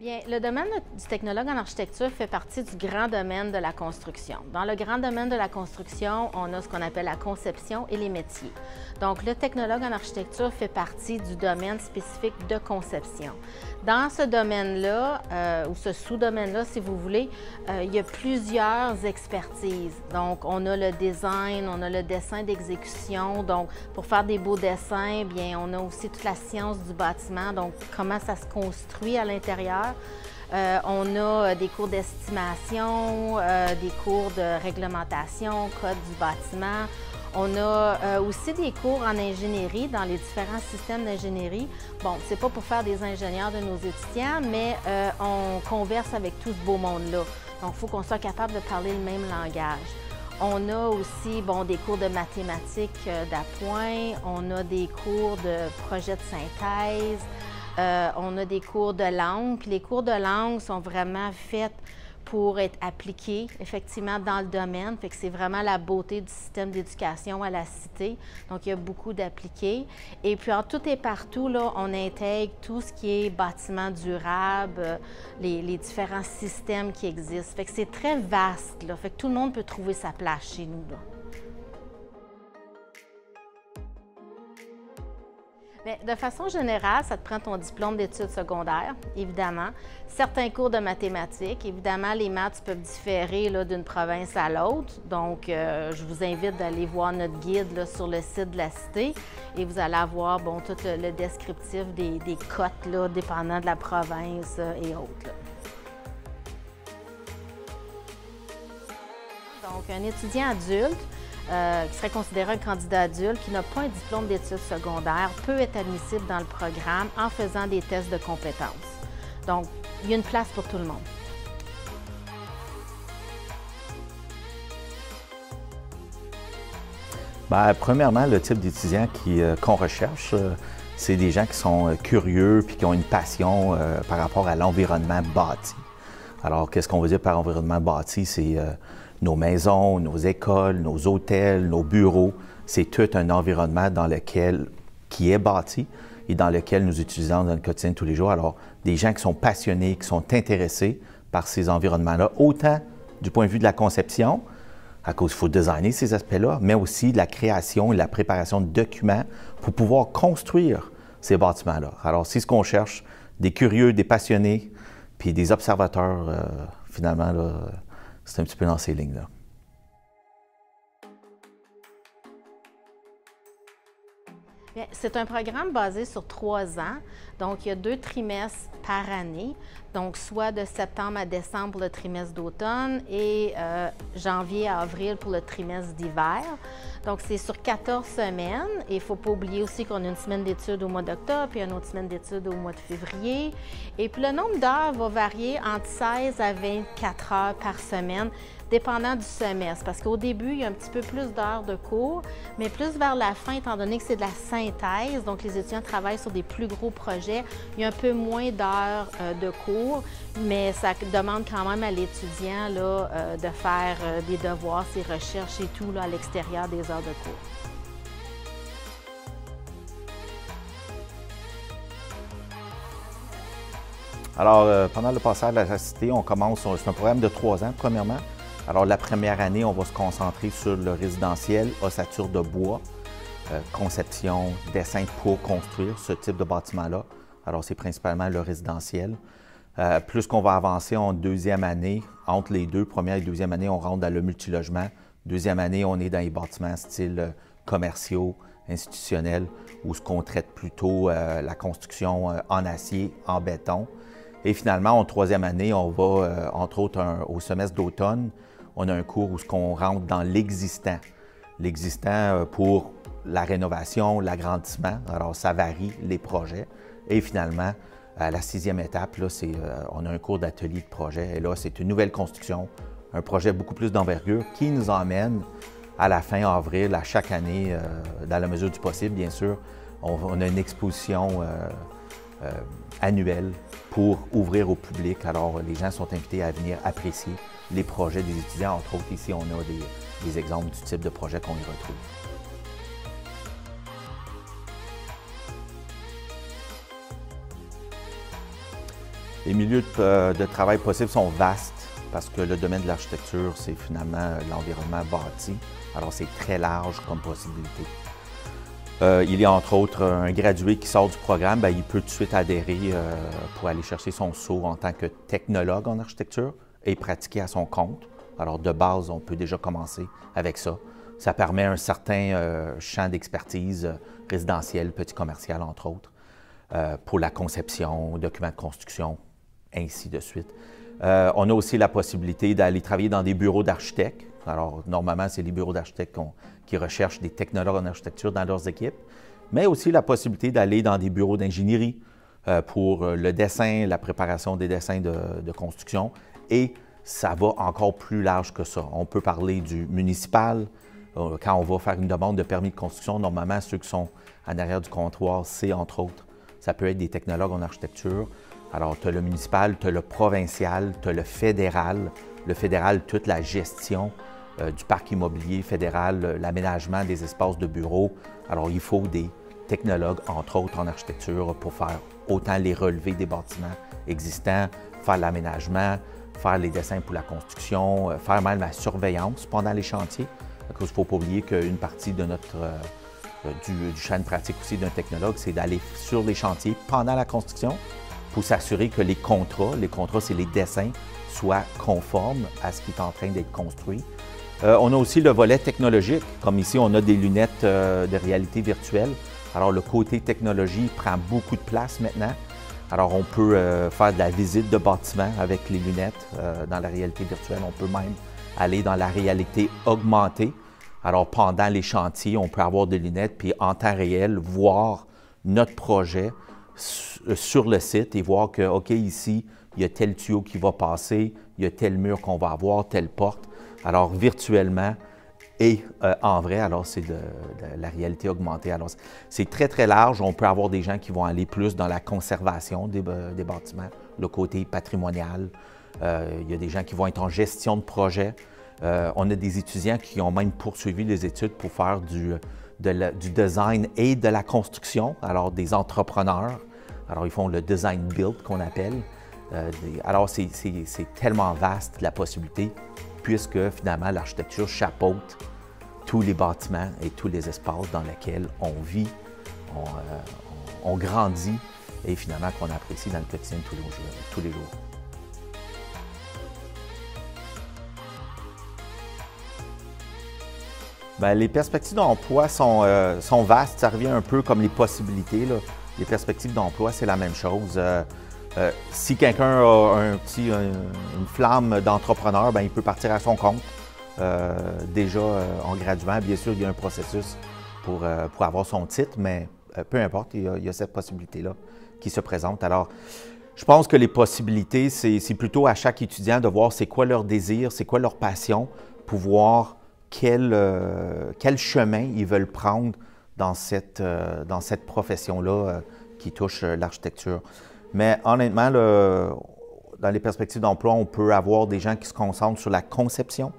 Bien, le domaine du technologue en architecture fait partie du grand domaine de la construction. Dans le grand domaine de la construction, on a ce qu'on appelle la conception et les métiers. Donc, le technologue en architecture fait partie du domaine spécifique de conception. Dans ce domaine-là, ou ce sous-domaine-là, si vous voulez, il y a plusieurs expertises. Donc, on a le design, on a le dessin d'exécution. Donc, pour faire des beaux dessins, bien, on a aussi toute la science du bâtiment, donc comment ça se construit à l'intérieur. On a des cours d'estimation, des cours de réglementation, code du bâtiment. On a aussi des cours en ingénierie dans les différents systèmes d'ingénierie. Bon, c'est pas pour faire des ingénieurs de nos étudiants, mais on converse avec tout ce beau monde-là. Donc, il faut qu'on soit capable de parler le même langage. On a aussi des cours de mathématiques d'appoint, on a des cours de projet de synthèse, on a des cours de langue, puis les cours de langue sont vraiment faits pour être appliqués effectivement dans le domaine. Fait que c'est vraiment la beauté du système d'éducation à la Cité. Donc, il y a beaucoup d'appliqués. Et puis, en tout et partout, là, on intègre tout ce qui est bâtiment durable, les différents systèmes qui existent. Fait que c'est très vaste, là. Fait que tout le monde peut trouver sa place chez nous, là. Bien, de façon générale, ça te prend ton diplôme d'études secondaires, évidemment. Certains cours de mathématiques. Évidemment, les maths peuvent différer d'une province à l'autre. Donc, je vous invite d'aller voir notre guide là, sur le site de la Cité et vous allez avoir tout le descriptif des cotes là, dépendant de la province et autres, là. Donc, un étudiant adulte qui serait considéré un candidat adulte qui n'a pas un diplôme d'études secondaires peut être admissible dans le programme en faisant des tests de compétences. Donc, il y a une place pour tout le monde. Bien, premièrement, le type d'étudiants qu'on recherche, c'est des gens qui sont curieux puis qui ont une passion par rapport à l'environnement bâti. Alors, qu'est-ce qu'on veut dire par environnement bâti? C'est nos maisons, nos écoles, nos hôtels, nos bureaux. C'est tout un environnement qui est bâti et dans lequel nous utilisons dans le quotidien de tous les jours. Alors, des gens qui sont passionnés, qui sont intéressés par ces environnements-là, autant du point de vue de la conception, à cause qu'il faut designer ces aspects-là, mais aussi de la création et de la préparation de documents pour pouvoir construire ces bâtiments-là. Alors, c'est ce qu'on cherche, des curieux, des passionnés, puis des observateurs, finalement, là, c'est un petit peu dans ces lignes-là. C'est un programme basé sur 3 ans. Donc, il y a 2 trimestres par année. Donc, soit de septembre à décembre pour le trimestre d'automne et janvier à avril pour le trimestre d'hiver. Donc, c'est sur 14 semaines. Et il ne faut pas oublier aussi qu'on a une semaine d'études au mois d'octobre puis une autre semaine d'études au mois de février. Et puis, le nombre d'heures va varier entre 16 à 24 heures par semaine, dépendant du semestre. Parce qu'au début, il y a un petit peu plus d'heures de cours, mais plus vers la fin, étant donné que c'est de la synthèse, donc les étudiants travaillent sur des plus gros projets, il y a un peu moins d'heures de cours, mais ça demande quand même à l'étudiant de faire des devoirs, ses recherches et tout là, à l'extérieur des heures de cours. Alors, pendant le passage à la Cité, on commence, c'est un programme de 3 ans, premièrement. Alors, la première année, on va se concentrer sur le résidentiel, ossature de bois, conception, dessin pour construire ce type de bâtiment-là. Alors, c'est principalement le résidentiel. Plus qu'on va avancer en deuxième année, entre les deux, première et deuxième année, on rentre dans le multilogement. Deuxième année, on est dans les bâtiments style commerciaux, institutionnels, où ce qu'on traite plutôt la construction en acier, en béton. Et finalement, en troisième année, on va, entre autres, au semestre d'automne, on a un cours où on rentre dans l'existant. L'existant pour la rénovation, l'agrandissement. Alors, ça varie, les projets. Et finalement, à la 6e étape, là, on a un cours d'atelier de projet. Et là, c'est une nouvelle construction, un projet beaucoup plus d'envergure qui nous emmène à la fin avril, à chaque année, dans la mesure du possible, bien sûr. On a une exposition annuelle pour ouvrir au public. Alors, les gens sont invités à venir apprécier les projets des étudiants. Entre autres, ici, on a des exemples du type de projet qu'on y retrouve. Les milieux de travail possibles sont vastes parce que le domaine de l'architecture, c'est finalement l'environnement bâti. Alors, c'est très large comme possibilité. Il y a entre autres un gradué qui sort du programme, il peut tout de suite adhérer pour aller chercher son saut en tant que technologue en architecture et pratiquer à son compte. Alors, de base, on peut déjà commencer avec ça. Ça permet un certain champ d'expertise résidentiel, petit commercial, entre autres, pour la conception, documents de construction, ainsi de suite. On a aussi la possibilité d'aller travailler dans des bureaux d'architectes. Alors, normalement, c'est les bureaux d'architectes qui recherchent des technologues en architecture dans leurs équipes, mais aussi la possibilité d'aller dans des bureaux d'ingénierie pour le dessin, la préparation des dessins de construction, et ça va encore plus large que ça. On peut parler du municipal. Quand on va faire une demande de permis de construction, normalement, ceux qui sont en arrière du comptoir, c'est entre autres, ça peut être des technologues en architecture. Alors, tu as le municipal, tu as le provincial, tu as le fédéral. Le fédéral, toute la gestion du parc immobilier fédéral, l'aménagement des espaces de bureaux. Alors, il faut des technologues, entre autres en architecture, pour faire autant les relevés des bâtiments existants, faire l'aménagement, faire les dessins pour la construction, faire même la surveillance pendant les chantiers. Il ne faut pas oublier qu'une partie de du champ de pratique aussi d'un technologue, c'est d'aller sur les chantiers pendant la construction pour s'assurer que les contrats, c'est les dessins, soient conformes à ce qui est en train d'être construit. On a aussi le volet technologique, comme ici on a des lunettes de réalité virtuelle. Alors le côté technologie prend beaucoup de place maintenant. Alors on peut faire de la visite de bâtiments avec les lunettes dans la réalité virtuelle. On peut même aller dans la réalité augmentée. Alors pendant les chantiers, on peut avoir des lunettes puis en temps réel voir notre projet sur le site et voir que, OK, ici, il y a tel tuyau qui va passer, il y a tel mur qu'on va avoir, telle porte. Alors, virtuellement et en vrai, alors c'est de la réalité augmentée. Alors, c'est très, très large. On peut avoir des gens qui vont aller plus dans la conservation des bâtiments, le côté patrimonial. Il y a des gens qui vont être en gestion de projet. On a des étudiants qui ont même poursuivi les études pour faire du design et de la construction, alors des entrepreneurs. Alors, ils font le design build qu'on appelle. Alors, c'est tellement vaste la possibilité, puisque finalement, l'architecture chapeaute tous les bâtiments et tous les espaces dans lesquels on vit, on grandit et finalement qu'on apprécie dans le quotidien tous les jours. Bien, les perspectives d'emploi sont vastes. Ça revient un peu comme les possibilités, là. Les perspectives d'emploi, c'est la même chose. Si quelqu'un a une flamme d'entrepreneur, il peut partir à son compte. Déjà en graduant, bien sûr, il y a un processus pour avoir son titre, mais peu importe, il y a cette possibilité-là qui se présente. Alors, je pense que les possibilités, c'est plutôt à chaque étudiant de voir c'est quoi leur désir, c'est quoi leur passion, pour voir quel chemin ils veulent prendre dans cette profession-là qui touche l'architecture. Mais honnêtement, dans les perspectives d'emploi, on peut avoir des gens qui se concentrent sur la conception.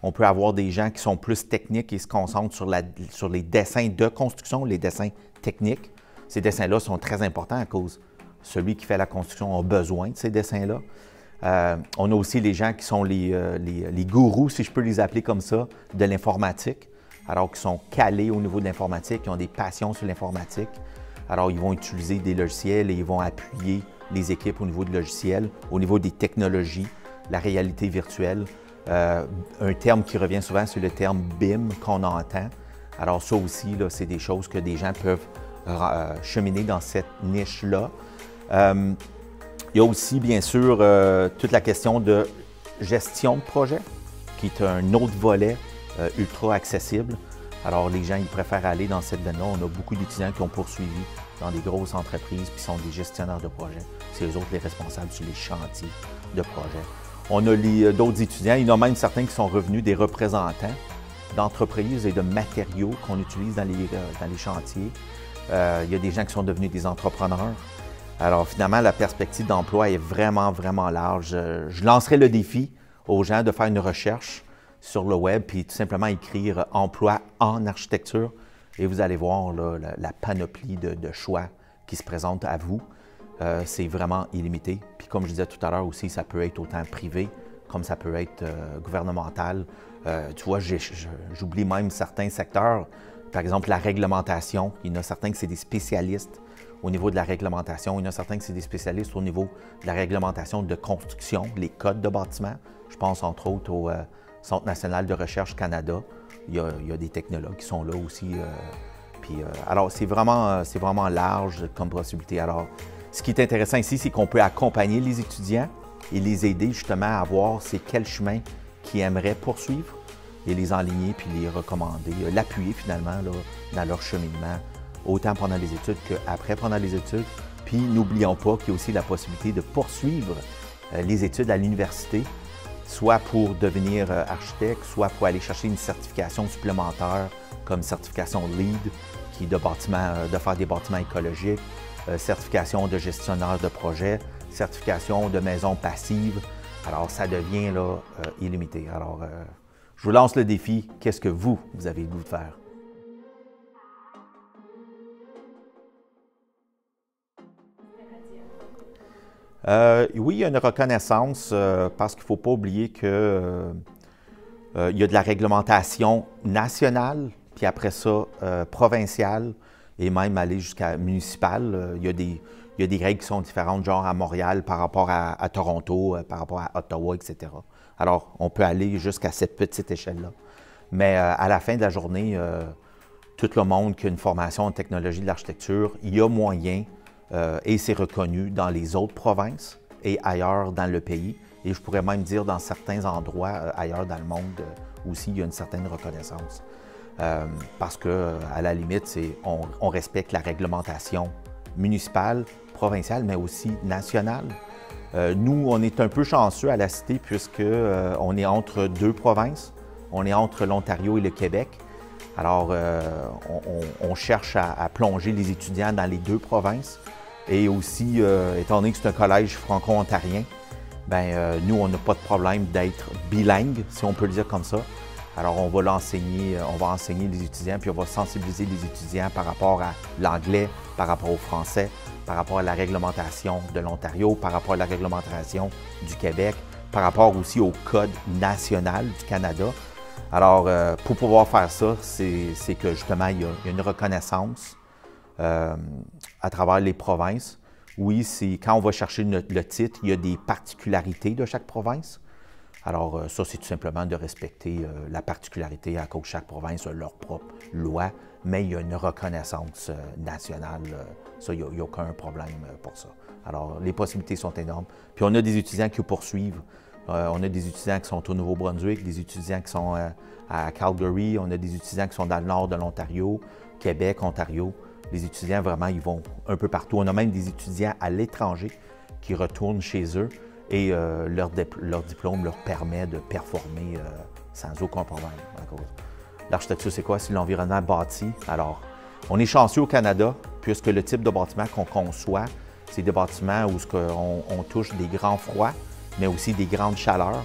On peut avoir des gens qui sont plus techniques et se concentrent sur les dessins de construction, les dessins techniques. Ces dessins-là sont très importants à cause celui qui fait la construction a besoin de ces dessins-là. On a aussi les gens qui sont les gourous, si je peux les appeler comme ça, de l'informatique. Alors, qui sont calés au niveau de l'informatique, qui ont des passions sur l'informatique. Alors, ils vont utiliser des logiciels et ils vont appuyer les équipes au niveau de logiciels, au niveau des technologies, la réalité virtuelle. Un terme qui revient souvent, c'est le terme BIM qu'on entend. Alors, ça aussi, c'est des choses que des gens peuvent cheminer dans cette niche-là. Il y a aussi, bien sûr, toute la question de gestion de projet, qui est un autre volet ultra accessible. Alors, les gens, ils préfèrent aller dans cette veine-là. On a beaucoup d'étudiants qui ont poursuivi dans des grosses entreprises puis sont des gestionnaires de projets. C'est eux autres les responsables sur les chantiers de projets. On a d'autres étudiants, il y en a même certains qui sont revenus des représentants d'entreprises et de matériaux qu'on utilise dans les chantiers. Il y a des gens qui sont devenus des entrepreneurs. Alors, finalement, la perspective d'emploi est vraiment, vraiment large. Je lancerai le défi aux gens de faire une recherche sur le web puis tout simplement écrire « emploi en architecture » et vous allez voir là, la panoplie de choix qui se présentent à vous. c'est vraiment illimité. Puis comme je disais tout à l'heure aussi, ça peut être autant privé comme ça peut être gouvernemental. Tu vois, j'oublie même certains secteurs. Par exemple, la réglementation. Il y en a certains que c'est des spécialistes au niveau de la réglementation. Il y en a certains que c'est des spécialistes au niveau de la réglementation de construction, les codes de bâtiment. Je pense entre autres au Centre national de recherche Canada. Il y a des technologues qui sont là aussi. Alors, c'est vraiment large comme possibilité. Alors, ce qui est intéressant ici, c'est qu'on peut accompagner les étudiants et les aider justement à voir c'est quel chemin qu'ils aimeraient poursuivre et les enligner puis les recommander, l'appuyer finalement là, dans leur cheminement, autant pendant les études qu'après pendant les études. Puis n'oublions pas qu'il y a aussi la possibilité de poursuivre les études à l'université, soit pour devenir architecte, soit pour aller chercher une certification supplémentaire comme certification LEED, qui est de faire des bâtiments écologiques, certification de gestionnaire de projet, certification de maison passive. Alors, ça devient là, illimité. Alors, je vous lance le défi. Qu'est-ce que vous avez le goût de faire? Oui, il y a une reconnaissance parce qu'il ne faut pas oublier que il y a de la réglementation nationale, puis après ça, provinciale, et même aller jusqu'à municipale. Il y a des règles qui sont différentes, genre à Montréal par rapport à Toronto, par rapport à Ottawa, etc. Alors, on peut aller jusqu'à cette petite échelle-là. Mais à la fin de la journée, tout le monde qui a une formation en technologie de l'architecture, il y a moyen, et c'est reconnu dans les autres provinces et ailleurs dans le pays. Et je pourrais même dire dans certains endroits ailleurs dans le monde aussi, il y a une certaine reconnaissance. Parce qu'à la limite, on respecte la réglementation municipale, provinciale, mais aussi nationale. Nous, on est un peu chanceux à la Cité puisqu'on est entre deux provinces. On est entre l'Ontario et le Québec. Alors, on cherche à plonger les étudiants dans les deux provinces. Et aussi, étant donné que c'est un collège franco-ontarien, nous, on n'a pas de problème d'être bilingue, si on peut le dire comme ça. Alors, on va enseigner les étudiants, puis on va sensibiliser les étudiants par rapport à l'anglais, par rapport au français, par rapport à la réglementation de l'Ontario, par rapport à la réglementation du Québec, par rapport aussi au Code national du Canada. Alors, pour pouvoir faire ça, c'est que justement, il y a une reconnaissance à travers les provinces. Oui, c'est quand on va chercher le titre, il y a des particularités de chaque province. Alors, ça, c'est tout simplement de respecter la particularité à cause de chaque province a leur propre loi, mais il y a une reconnaissance nationale. Ça, il n'y a aucun problème pour ça. Alors, les possibilités sont énormes. Puis, on a des étudiants qui poursuivent. On a des étudiants qui sont au Nouveau-Brunswick, des étudiants qui sont à Calgary, on a des étudiants qui sont dans le nord de l'Ontario, Québec, Ontario. Les étudiants, vraiment, ils vont un peu partout. On a même des étudiants à l'étranger qui retournent chez eux et leur diplôme leur permet de performer sans aucun problème. L'architecture, c'est quoi? C'est l'environnement bâti. Alors, on est chanceux au Canada puisque le type de bâtiment qu'on conçoit, c'est des bâtiments où on touche des grands froids, mais aussi des grandes chaleurs.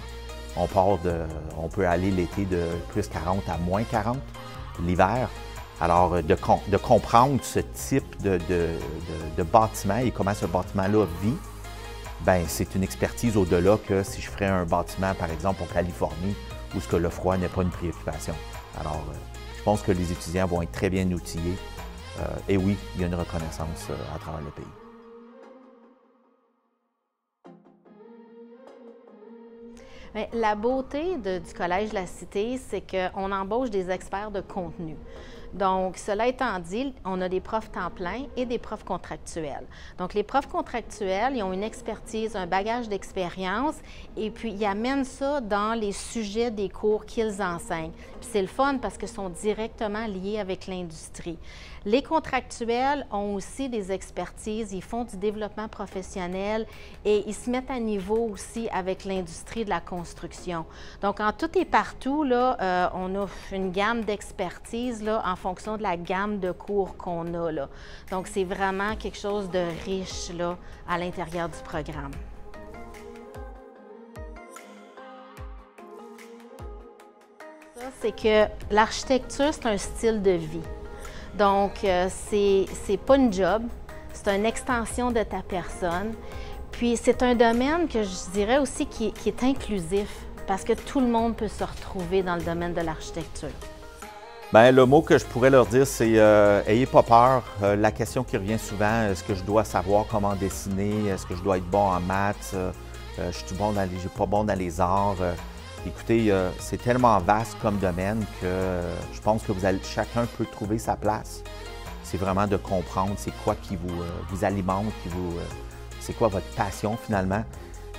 On peut aller l'été de plus 40 à moins 40, l'hiver. Alors, de comprendre ce type de bâtiment et comment ce bâtiment-là vit, c'est une expertise au-delà que si je ferais un bâtiment, par exemple, en Californie, où ce que le froid n'est pas une préoccupation. Alors, je pense que les étudiants vont être très bien outillés. Et oui, il y a une reconnaissance à travers le pays. Bien, la beauté du Collège de la Cité, c'est qu'on embauche des experts de contenu. Donc, cela étant dit, on a des profs temps plein et des profs contractuels. Donc, les profs contractuels, ils ont une expertise, un bagage d'expérience et puis ils amènent ça dans les sujets des cours qu'ils enseignent. Puis c'est le fun parce qu'ils sont directement liés avec l'industrie. Les contractuels ont aussi des expertises, ils font du développement professionnel et ils se mettent à niveau aussi avec l'industrie de la construction. Donc, en tout et partout, là, on a une gamme d'expertise en fonction de la gamme de cours qu'on a. Là. Donc, c'est vraiment quelque chose de riche là, à l'intérieur du programme. Ça, c'est que l'architecture, c'est un style de vie. Donc, c'est pas une job, c'est une extension de ta personne. Puis c'est un domaine que je dirais aussi qui est inclusif, parce que tout le monde peut se retrouver dans le domaine de l'architecture. Bien, le mot que je pourrais leur dire, c'est ayez pas peur. La question qui revient souvent, est-ce que je dois savoir comment dessiner? Est-ce que je dois être bon en maths? Je suis bon dans j'ai pas bon dans les arts? Écoutez, c'est tellement vaste comme domaine que je pense que chacun peut trouver sa place. C'est vraiment de comprendre c'est quoi qui vous alimente, c'est quoi votre passion finalement.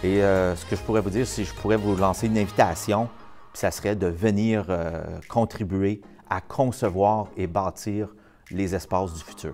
Et ce que je pourrais vous dire, c'est que je pourrais vous lancer une invitation, puis ça serait de venir contribuer à concevoir et bâtir les espaces du futur.